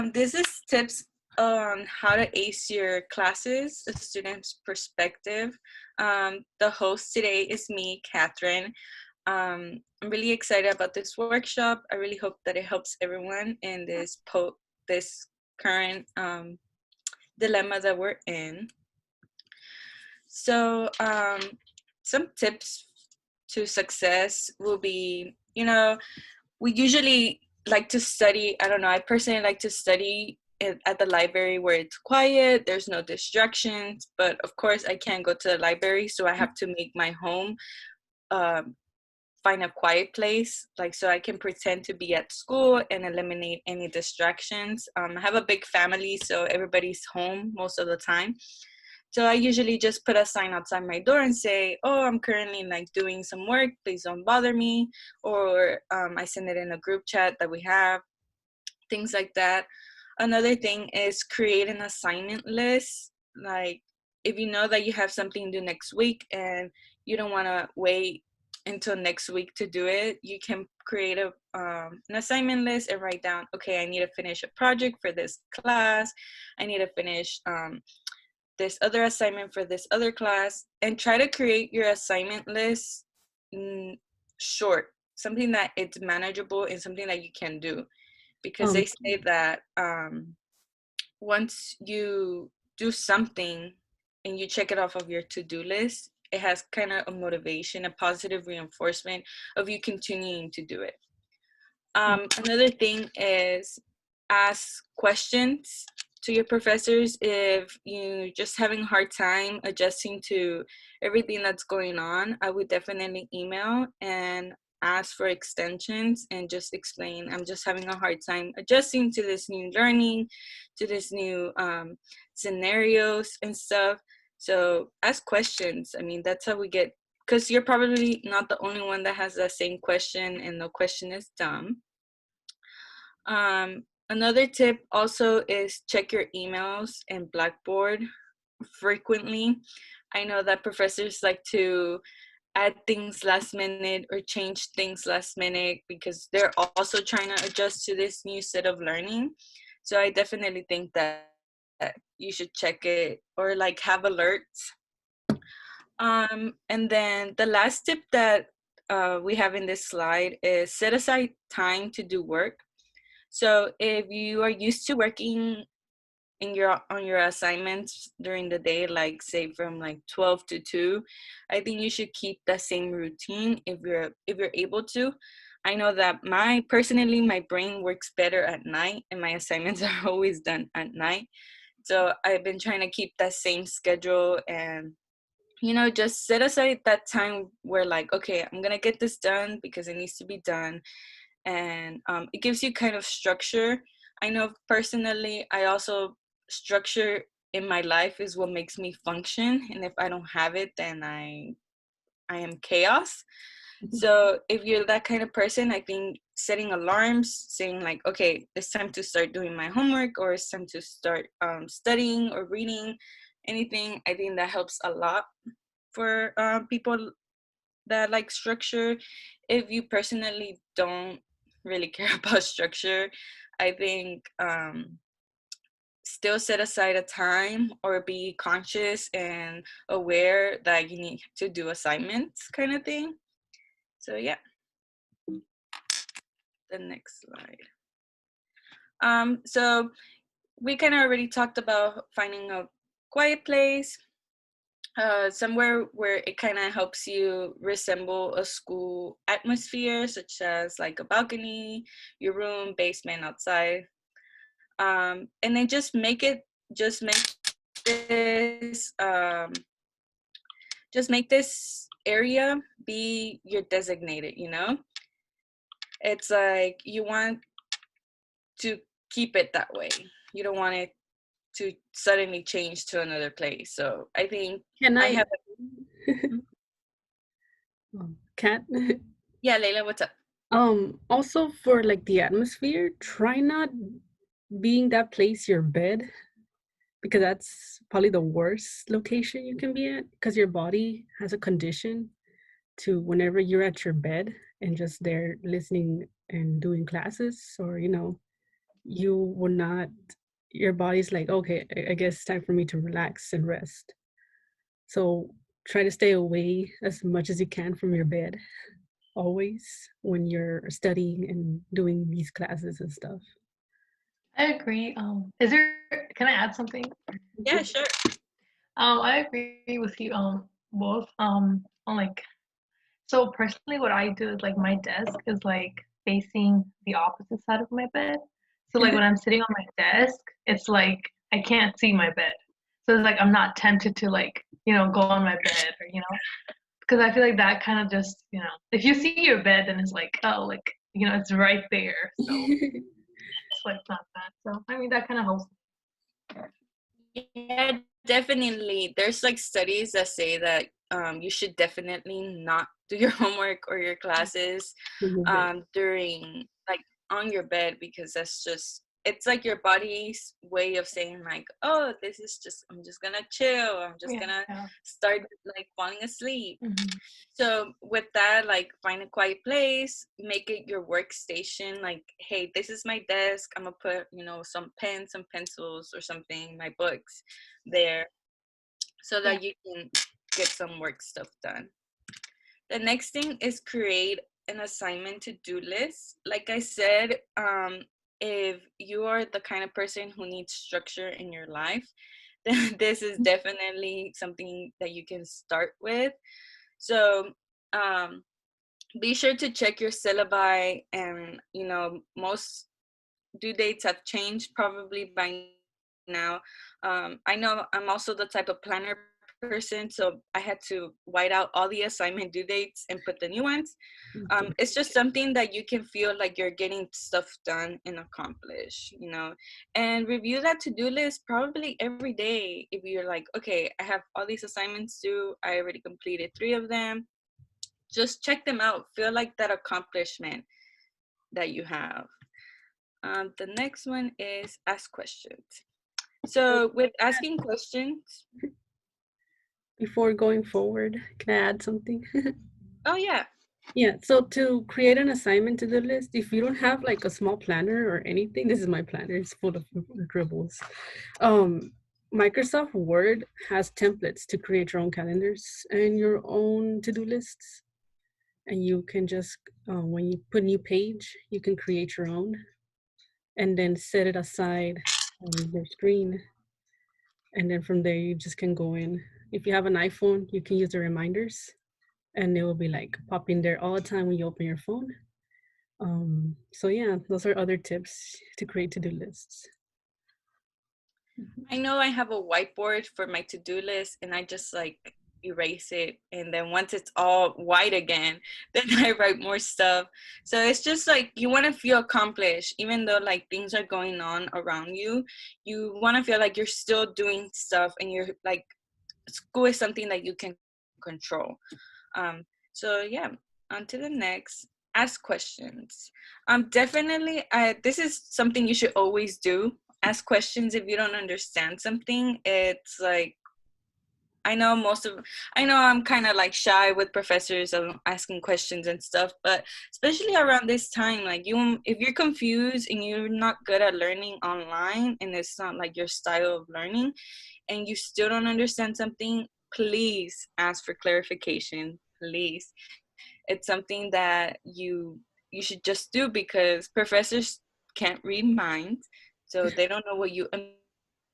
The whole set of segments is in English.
This is tips on how to ace your classes, a student's perspective. The host today is me, Catherine. I'm really excited about this workshop. I really hope that it helps everyone in this current dilemma that we're in. So, some tips to success will be, we usually like to study. I don't know, I personally like to study at the library where it's quiet, there's no distractions, but of course I can't go to the library, so I have to make my home um, find a quiet place, like so I can pretend to be at school and eliminate any distractions. I have a big family, so everybody's home most of the time. So I usually just put a sign outside my door and say, "Oh, I'm currently like doing some work. Please don't bother me." Or I send it in a group chat that we have, things like that. Another thing is create an assignment list. Like if you know that you have something due next week and you don't want to wait until next week to do it, you can create an assignment list and write down, okay, I need to finish a project for this class. I need to finish this other assignment for this other class, and try to create your assignment list short, something that it's manageable and something that you can do, because Um, they say that once you do something and you check it off of your to-do list, it has kind of a motivation, a positive reinforcement of you continuing to do it. Another thing is ask questions to your professors if you just having a hard time adjusting to everything that's going on. I would definitely email and ask for extensions and just explain, I'm just having a hard time adjusting to this new learning, to this new scenarios and stuff. So ask questions. I mean, that's how we get, because you're probably not the only one that has the same question, and no question is dumb. Another tip also is check your emails and Blackboard frequently. I know that professors like to add things last minute or change things last minute because they're also trying to adjust to this new set of learning. So I definitely think that you should check it or like have alerts. And then the last tip that we have in this slide is set aside time to do work. So if you are used to working in your on your assignments during the day, like say from like 12 to 2, I think you should keep the same routine if you're able to. I know that my brain works better at night and my assignments are always done at night. So I've been trying to keep that same schedule and just set aside that time where like, okay, I'm gonna get this done because it needs to be done. And it gives you kind of structure. I know personally, I also structure in my life is what makes me function, and if I don't have it, then I am chaos. So if you're that kind of person, I think setting alarms, saying like, okay, it's time to start doing my homework, or it's time to start studying or reading anything, I think that helps a lot for people that like structure. If you personally don't really care about structure, I think still set aside a time or be conscious and aware that you need to do assignments kind of thing. So yeah, the next slide. So we kind of already talked about finding a quiet place, somewhere where it kind of helps you resemble a school atmosphere, such as like a balcony, your room, basement, outside. And then just make this, just make this area be your designated, It's like you want to keep it that way. You don't want it to suddenly change to another place. So I think can I I, have Kat? yeah, Layla, what's up? Also for like the atmosphere, try not being that place your bed, because that's probably the worst location you can be at, because your body has a condition to whenever you're at your bed and just there listening and doing classes, or you will not, your body's like, okay, I guess it's time for me to relax and rest. So try to stay away as much as you can from your bed always when you're studying and doing these classes and stuff. I agree. Is there? Can I add something? Yeah, sure. I agree with you. Both. On like, so personally, what I do is like my desk is like facing the opposite side of my bed. So like when I'm sitting on my desk, it's like I can't see my bed. So it's like I'm not tempted to like go on my bed or because I feel like that kind of just if you see your bed, then it's like oh like it's right there. So it's like not that. So I mean that kind of helps. Yeah, definitely. There's like studies that say that you should definitely not do your homework or your classes In your bed. during like on your bed, because that's just, it's like your body's way of saying like, oh, this is just, I'm just gonna chill, I'm just Yeah. gonna Yeah. start like falling asleep. Mhm. So with that, like find a quiet place, make it your workstation. Like, hey, this is my desk. I'm gonna put, some pens, some pencils or something, my books there, so Yeah. that you can get some work stuff done. The next thing is create an assignment to-do list. Like I said, if you are the kind of person who needs structure in your life, then this is definitely something that you can start with. So um, be sure to check your syllabi, and most due dates have changed probably by now. I know I'm also the type of planner person, so I had to white out all the assignment due dates and put the new ones. Okay. It's just something that you can feel like you're getting stuff done and accomplished, and review that to-do list probably every day. If you're like, okay, I have all these assignments due, I already completed 3 of them, just check them out, feel like that accomplishment that you have. The next one is ask questions. So So with asking questions, before going forward, can I add something? oh yeah. Yeah, so to create an assignment to the list, if you don't have like a small planner or anything, this is my planner, it's full of dribbles. Um, Microsoft Word has templates to create your own calendars and your own to-do lists. And you can just, when you put a new page, you can create your own and then set it aside on your screen. And then from there, you just can go in. If you have an iPhone, you can use the reminders and it will be like popping there all the time when you open your phone. So yeah, those are other tips to create to-do lists. I know I have a whiteboard for my to-do list, and I just like erase it, and then once it's all white again, then I write more stuff. So it's just like you want to feel accomplished even though like things are going on around you. You want to feel like you're still doing stuff, and you're like, school is something that you can control. So yeah, on to the next. Ask questions. Definitely, this is something you should always do. Ask questions if you don't understand something. It's like, I know I know I'm kind of like shy with professors of asking questions and stuff, but especially around this time, like if you're confused and you're not good at learning online, and it's not like your style of learning, and you still don't understand something, please ask for clarification, please. It's something that you should just do, because professors can't read minds, so they don't know what you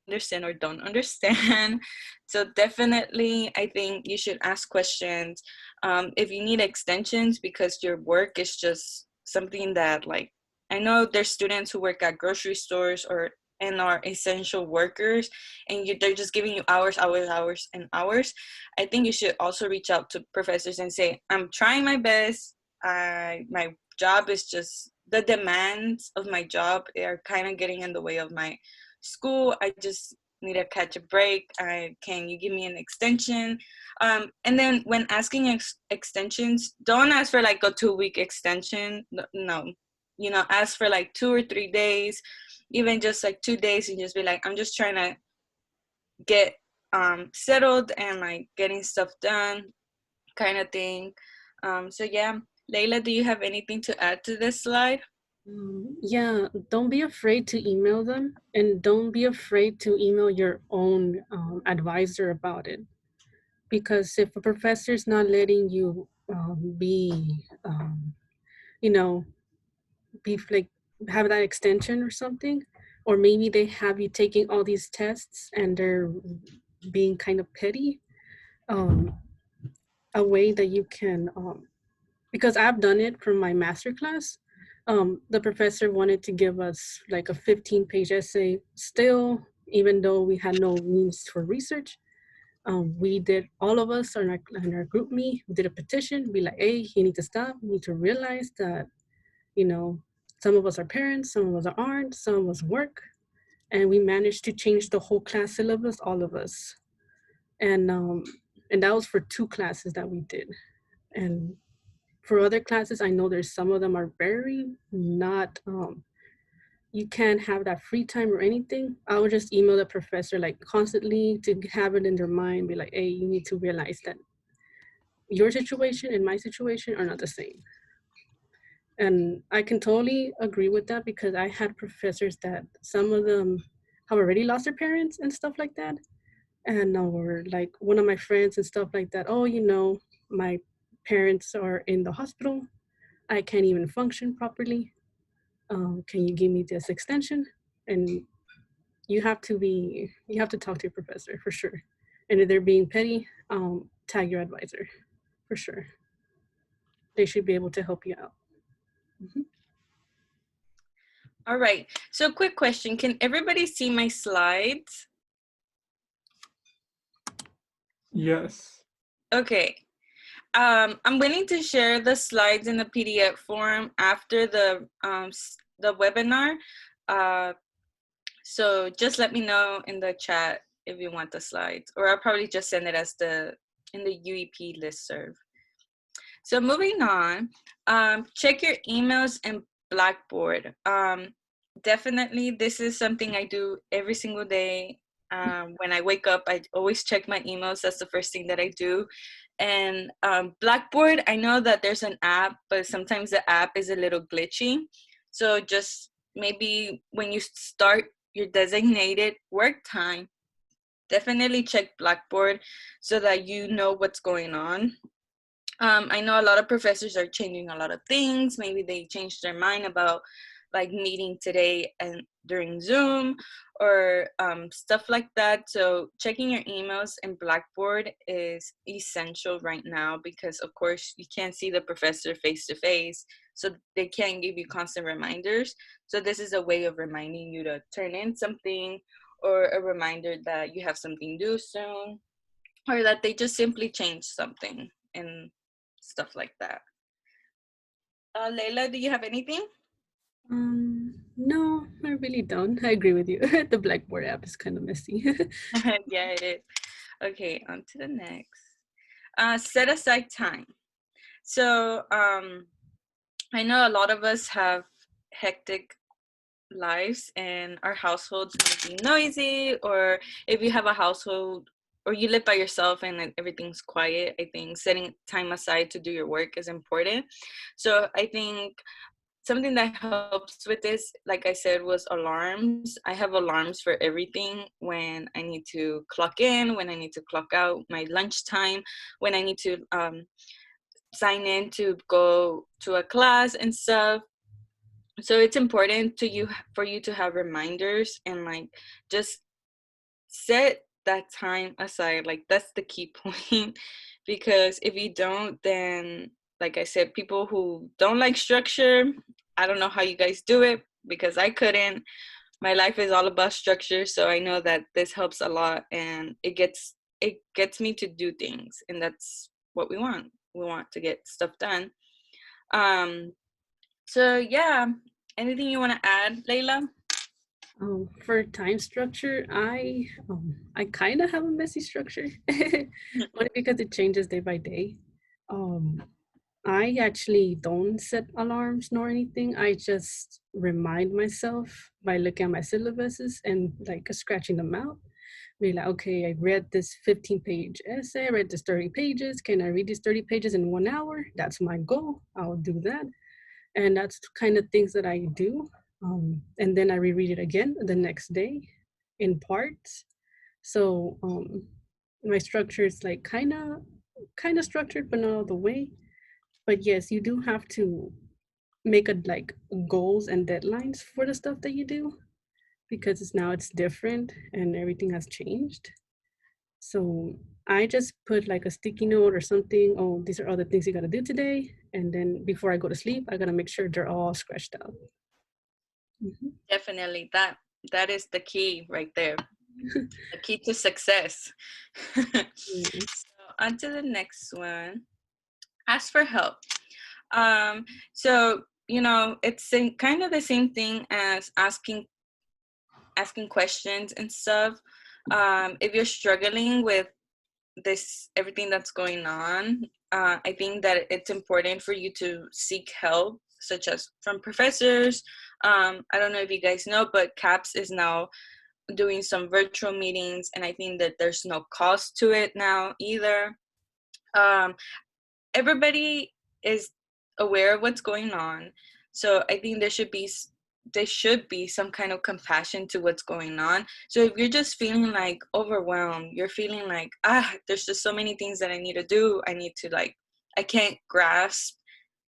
understand or don't understand. So definitely I think you should ask questions. If you need extensions because your work is just something that, like, I know there's students who work at grocery stores or and are essential workers, and they're just giving you hours, hours, hours, and hours. I think you should also reach out to professors and say, I'm trying my best. My job is just, the demands of my job are kind of getting in the way of my school. I just need to catch a break. Can you give me an extension? And then when asking extensions, don't ask for like a 2-week extension. No, ask for like 2 or 3 days, even just like 2 days, and just be like, I'm just trying to get settled and like getting stuff done, kind of thing. So yeah, Layla, do you have anything to add to this slide? Yeah, don't be afraid to email them, and don't be afraid to email your own advisor about it. Because if a professor is not letting you you know, be like have that extension or something, or maybe they have you taking all these tests and they're being kind of petty, um, a way that you can because I've done it from my master class. The professor wanted to give us like a 15-page essay still, even though we had no means for research. We did, all of us in our group me, we did a petition, be like, hey, you need to stop. You need to realize that, you know, some of us are parents, some of us aren't, some of us work. And we managed to change the whole class syllabus, all of us. And and that was for 2 classes that we did. And for other classes, I know there's some of them are very not you can't have that free time or anything. I would just email the professor like constantly to have it in their mind, be like, hey, you need to realize that your situation and my situation are not the same. And I can totally agree with that because I had professors that some of them have already lost their parents and stuff like that. And or like one of my friends and stuff like that, oh, you know, my parents are in the hospital. I can't even function properly. Can you give me this extension? And you have to talk to your professor for sure. And if they're being petty, tag your advisor for sure. They should be able to help you out. Mhm. All right. So quick question. Can everybody see my slides? Yes. Okay. I'm willing to share the slides in the PDF form after the webinar. So just let me know in the chat if you want the slides, or I'll probably just send it as in the UEP listserv. So moving on, check your emails and Blackboard. Definitely, this is something I do every single day. When I wake up, I always check my emails. That's the first thing that I do. And Blackboard, I know that there's an app, but sometimes the app is a little glitchy. So just maybe when you start your designated work time, definitely check Blackboard so that you know what's going on. I know a lot of professors are changing a lot of things. Maybe they changed their mind about like meeting today and during Zoom or stuff like that. So checking your emails and Blackboard is essential right now because of course you can't see the professor face to face. So they can't give you constant reminders. So this is a way of reminding you to turn in something or a reminder that you have something due soon or that they just simply changed something and stuff like that. Leila, do you have anything? No, I really don't. I agree with you. The Blackboard app is kind of messy. Yeah, it is. Okay, on to the next. Set aside time. So I know a lot of us have hectic lives and our households might be noisy, or if you have a household or you live by yourself and everything's quiet, I think setting time aside to do your work is important. So I think something that helps with this, like I said, was alarms. I have alarms for everything: when I need to clock in, when I need to clock out, my lunchtime, when I need to sign in to go to a class and stuff. So it's important for you to have reminders and like just set that time aside. Like that's the key point because if you don't, then like I said, people who don't like structure, I don't know how you guys do it because I couldn't. My life is all about structure, so I know that this helps a lot and it gets me to do things, and that's what we want. We want to get stuff done. um so yeah, anything you want to add, Layla? For time structure, I kind of have a messy structure, only because it changes day by day. Um, I actually don't set alarms nor anything. I just remind myself by looking at my syllabuses and like scratching them out. Be like, okay, I read this 15-page essay, I read this 30 pages. Can I read these 30 pages in 1 hour? That's my goal. I'll do that. And that's kind of things that I do. And then I reread it again the next day in parts. So my structure is like kind of structured, but not all the way. But yes, you do have to make a like goals and deadlines for the stuff that you do because it's different and everything has changed. So I just put like a sticky note or something. Oh, these are all the things you got to do today. And then before I go to sleep, I got to make sure they're all scratched out. Mhm. Definitely. That is the key right there. The key to success. Yeah. So on to the next one. Ask for help. So it's kind of the same thing as asking questions and stuff. If you're struggling with this everything that's going on, I think that it's important for you to seek help, such as from professors. I don't know if you guys know, but CAPS is now doing some virtual meetings, and I think that there's no cost to it now either. Um, Everybody is aware of what's going on, so I think there should be some kind of compassion to what's going on. So if you're just feeling like overwhelmed, you're feeling like there's just so many things that I need to do, I can't grasp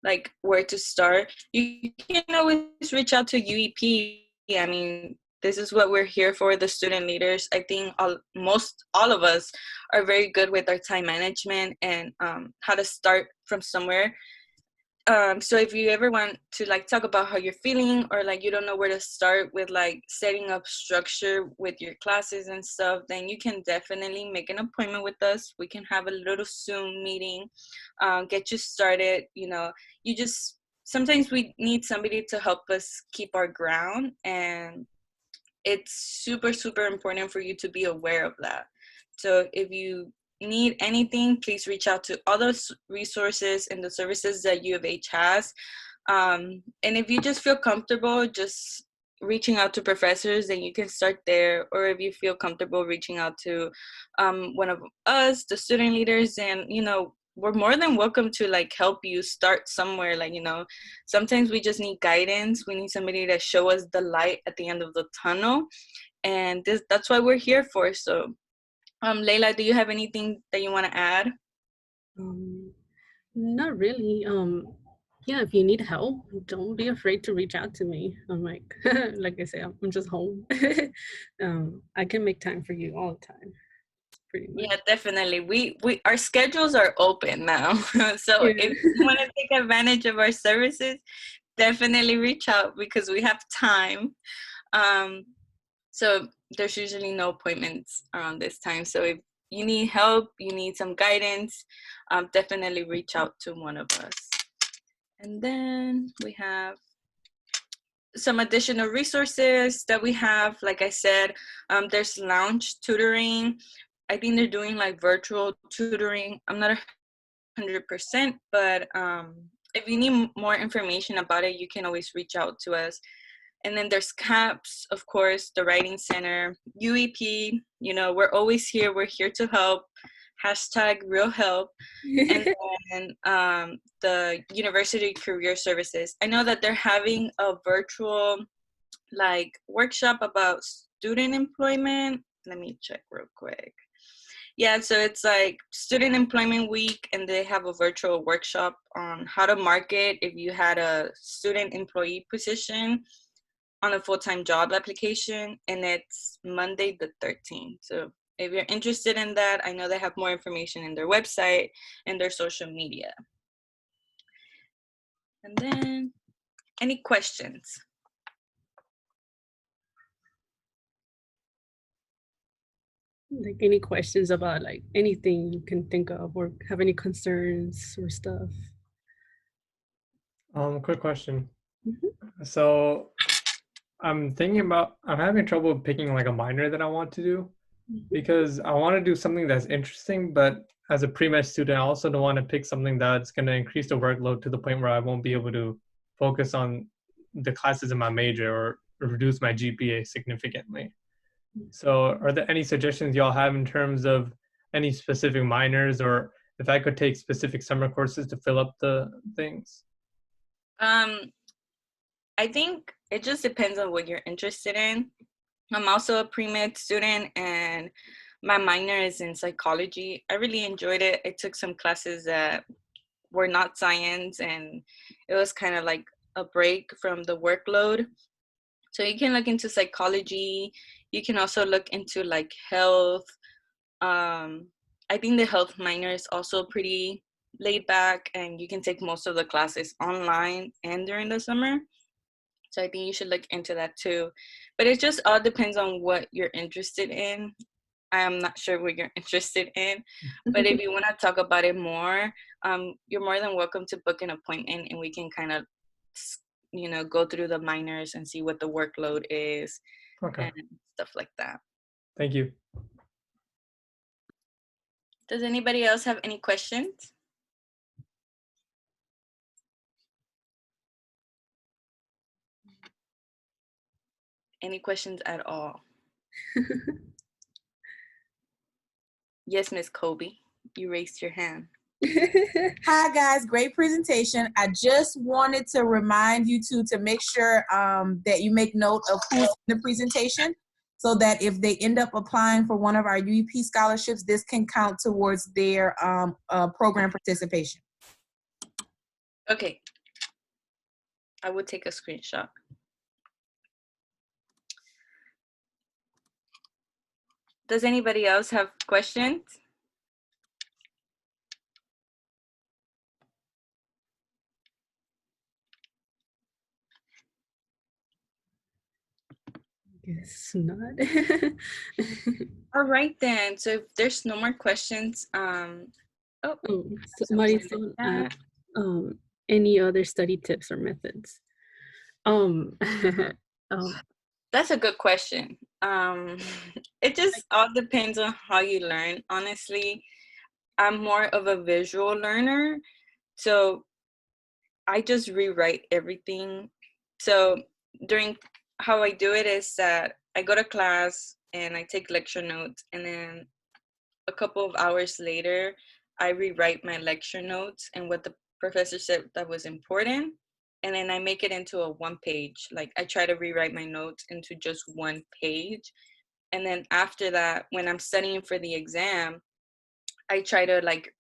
like where to start, you can always reach out to UEP. I mean, this is what we're here for, the student leaders. I think all of us are very good with our time management and how to start from somewhere. So if you ever want to like talk about how you're feeling, or like you don't know where to start with like setting up structure with your classes and stuff, then you can definitely make an appointment with us. We can have a little Zoom meeting, get you started. Sometimes we need somebody to help us keep our ground, and it's super, super important for you to be aware of that. So if you need anything, please reach out to all those resources and the services that U of H has. And if you just feel comfortable just reaching out to professors, then you can start there. Or if you feel comfortable reaching out to one of us, the student leaders, and we're more than welcome to like help you start somewhere. Sometimes we just need guidance. We need somebody to show us the light at the end of the tunnel, and that's what we're here for. So Layla, do you have anything that you want to add? Not really. Yeah, if you need help, don't be afraid to reach out to me. I'm like I say, I'm just home. I can make time for you all the time. Pretty much. Yeah, definitely. We our schedules are open now. So Yeah. if you want to take advantage of our services, definitely reach out because we have time. So there's usually no appointments around this time. So if you need help, you need some guidance, definitely reach out to one of us. And then we have some additional resources that we have. Like I said, there's Lounge Tutoring. I think they're doing like virtual tutoring. I'm not 100%, but if you need more information about it, you can always reach out to us. And then there's CAPS, of course, the Writing Center, UEP. We're always here. We're here to help. #RealHelp. And then the University Career Services. I know that they're having a virtual like workshop about student employment. Let me check real quick. Yeah, so it's like Student Employment Week, and they have a virtual workshop on how to market if you had a student employee position on a full-time job application, and it's Monday the 13th. So if you're interested in that, I know they have more information in their website and their social media. And then, any questions? Like any questions about like anything you can think of or have any concerns or stuff? Quick question. Mhm. So I'm having trouble picking like a minor that I want to do because I want to do something that's interesting, but as a pre-med student, I also don't want to pick something that's going to increase the workload to the point where I won't be able to focus on the classes in my major or reduce my GPA significantly. So are there any suggestions y'all have in terms of any specific minors, or if I could take specific summer courses to fill up the things? I think it just depends on what you're interested in. I'm also a pre-med student and my minor is in psychology. I really enjoyed it. I took some classes that were not science and it was kind of like a break from the workload. So you can look into psychology. You can also look into like health. I think the health minor is also pretty laid back and you can take most of the classes online and during the summer. So I think you should look into that too. But it just all depends on what you're interested in. I'm not sure what you're interested in, but if you want to talk about it more, you're more than welcome to book an appointment and we can kind of, go through the minors and see what the workload is Okay. and stuff like that. Thank you. Does anybody else have any questions? Any questions at all? Yes, Miss Kobe, you raised your hand. Hi guys, great presentation. I just wanted to remind you to make sure that you make note of who's in the presentation so that if they end up applying for one of our UEP scholarships, this can count towards their program participation. Okay. I would take a screenshot. Does anybody else have questions? Guess not. All right then. So if there's no more questions, So something in the Marisol chat. asked, any other study tips or methods? Um, That's a good question. It just all depends on how you learn. Honestly, I'm more of a visual learner, so I just rewrite everything. So during how I do it is that I go to class and I take lecture notes, and then a couple of hours later, I rewrite my lecture notes and what the professor said that was important. And then I make it into a one page. Like I try to rewrite my notes into just one page. And then after that, when I'm studying for the exam, I try to like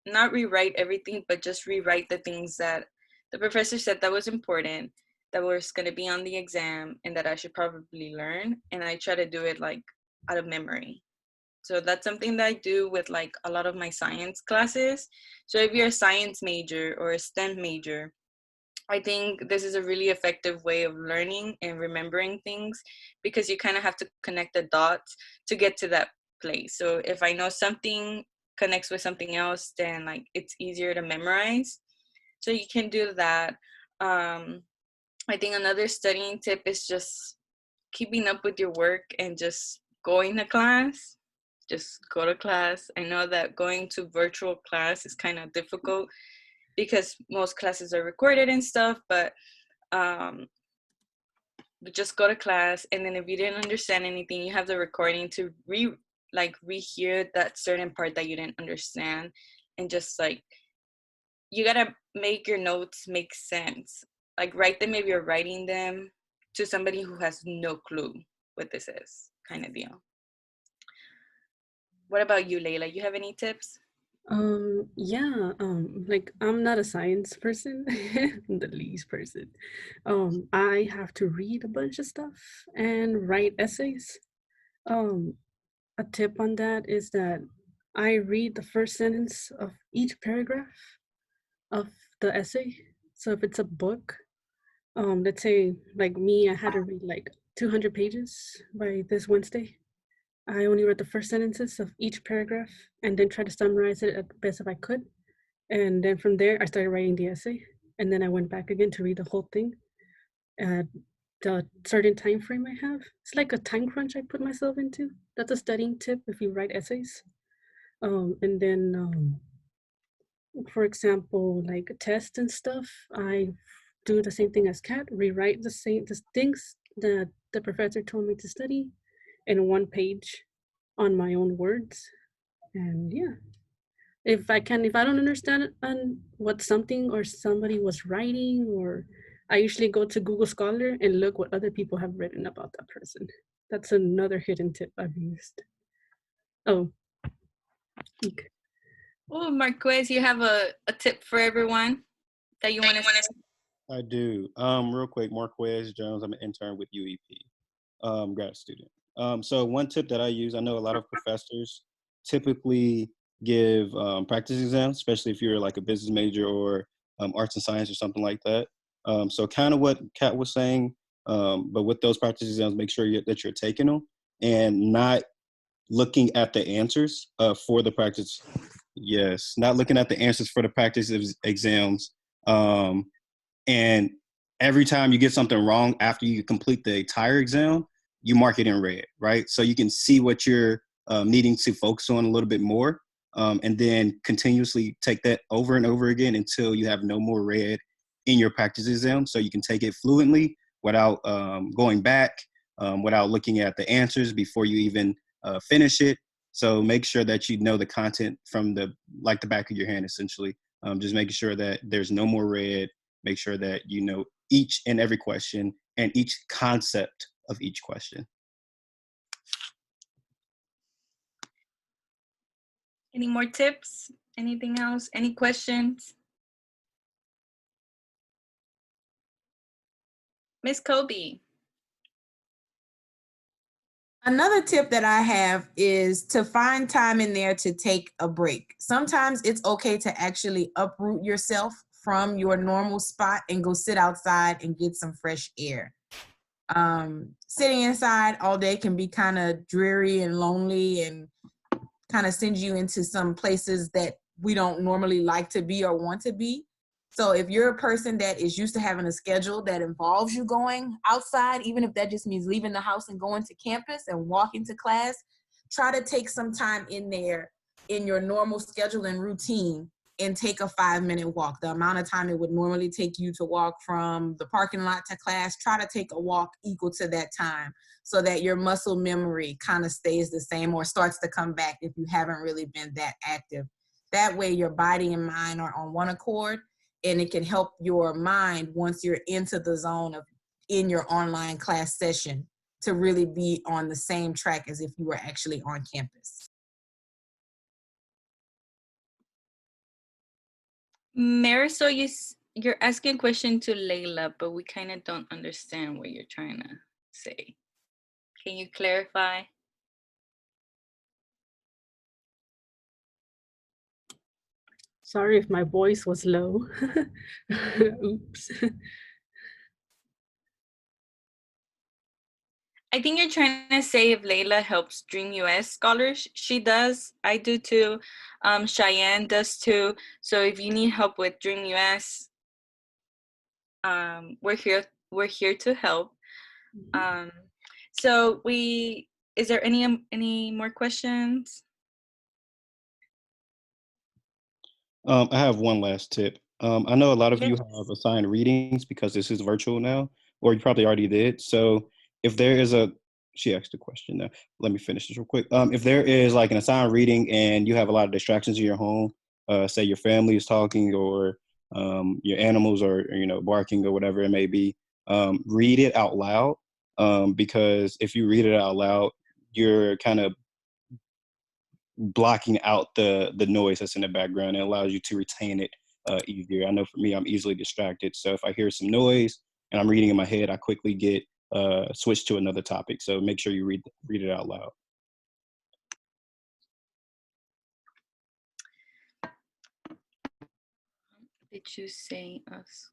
not rewrite everything, but just rewrite the things that the professor said that was important, that was going to be on the exam, and that I should probably learn. And I try to do it like out of memory. So that's something that I do with like a lot of my science classes. So if you're a science major or a STEM major, I think this is a really effective way of learning and remembering things because you kind of have to connect the dots to get to that place. So if I know something connects with something else, then like it's easier to memorize. So you can do that. I think another studying tip is just keeping up with your work and just going to class. Just go to class. I know that going to virtual class is kind of difficult because most classes are recorded and stuff, but just go to class, and then if you didn't understand anything, you have the recording to rehear that certain part that you didn't understand, and just like you gotta make your notes make sense. Like write them if you're writing them to somebody who has no clue what this is, kind of deal. What about you, Layla? You have any tips? yeah, like I'm not a science person, the least person. I have to read a bunch of stuff and write essays. Um, a tip on that is that I read the first sentence of each paragraph of the essay. So if it's a book, let's say like me, I had to read like 200 pages by this Wednesday. I only read the first sentences of each paragraph and then tried to summarize it at the best if I could. And then from there, I started writing the essay. And then I went back again to read the whole thing at the certain time frame I have. It's like a time crunch I put myself into. That's a studying tip if you write essays. And then, for example, like a test and stuff, I do the same thing as Kat, rewrite the things that the professor told me to study in one page on my own words. And yeah, If I don't understand what something or somebody was writing, or I usually go to Google Scholar and look what other people have written about that person. That's another hidden tip I've used. Oh, okay. Oh, Marquez, you have a tip for everyone that you want to say? I do. Real quick, Marquez Jones. I'm an intern with UEP, grad student. So one tip that I use, I know a lot of professors typically give practice exams, especially if you're like a business major or arts and science or something like that. So kind of what Kat was saying, but with those practice exams, make sure that you're taking them and not looking at the answers for the practice. Yes, not looking at the answers for the practice exams. And every time you get something wrong after you complete the entire exam, you mark it in red, right? So you can see what you're needing to focus on a little bit more, and then continuously take that over and over again until you have no more red in your practice exam. So you can take it fluently without going back, without looking at the answers before you even finish it. So make sure that you know the content from the back of your hand, essentially. Just making sure that there's no more red. Make sure that you know each and every question and each concept of each question. Any more tips? Anything else? Any questions? Miss Kobe. Another tip that I have is to find time in there to take a break. Sometimes it's okay to actually uproot yourself from your normal spot and go sit outside and get some fresh air. Sitting inside all day can be kind of dreary and lonely and kind of send you into some places that we don't normally like to be or want to be. So if you're a person that is used to having a schedule that involves you going outside, even if that just means leaving the house and going to campus and walking to class, try to take some time in there in your normal schedule and routine and take a 5-minute walk. The amount of time it would normally take you to walk from the parking lot to class, try to take a walk equal to that time so that your muscle memory kind of stays the same or starts to come back if you haven't really been that active. That way your body and mind are on one accord, and it can help your mind once you're into the zone of in your online class session to really be on the same track as if you were actually on campus. Marisol, you're asking a question to Layla, but we kind of don't understand what you're trying to say. Can you clarify? Sorry if my voice was low. Oops. I think you're trying to say if Layla helps Dream US scholars. She does. I do too. Cheyenne does too. So if you need help with Dream US, we're here to help. So is there any more questions? I have one last tip. I know a lot of you have assigned readings because this is virtual now, or you probably already did. So if there is she asked a question there. Let me finish this real quick. If there is like an assigned reading and you have a lot of distractions in your home, say your family is talking or your animals are, barking or whatever it may be, read it out loud. Because if you read it out loud, you're kind of blocking out the noise that's in the background. It allows you to retain it easier. I know for me, I'm easily distracted. So if I hear some noise and I'm reading in my head, I quickly get switched to another topic. So make sure you read it out loud. Did you say us?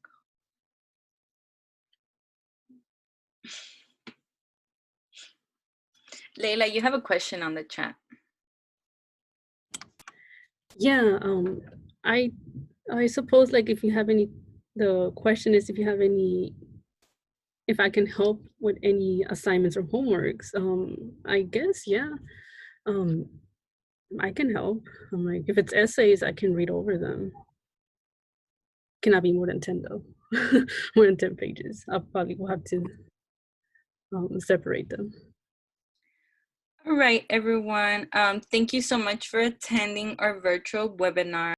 Layla, you have a question on the chat. Yeah, I suppose like if you have any, the question is if I can help with any assignments or homeworks. I guess, yeah. I can help. I'm like, if it's essays, I can read over them. Cannot be more than 10 though. More than 10 pages. I probably will have to separate them. All All right, everyone. Thank you so much for attending our virtual webinar.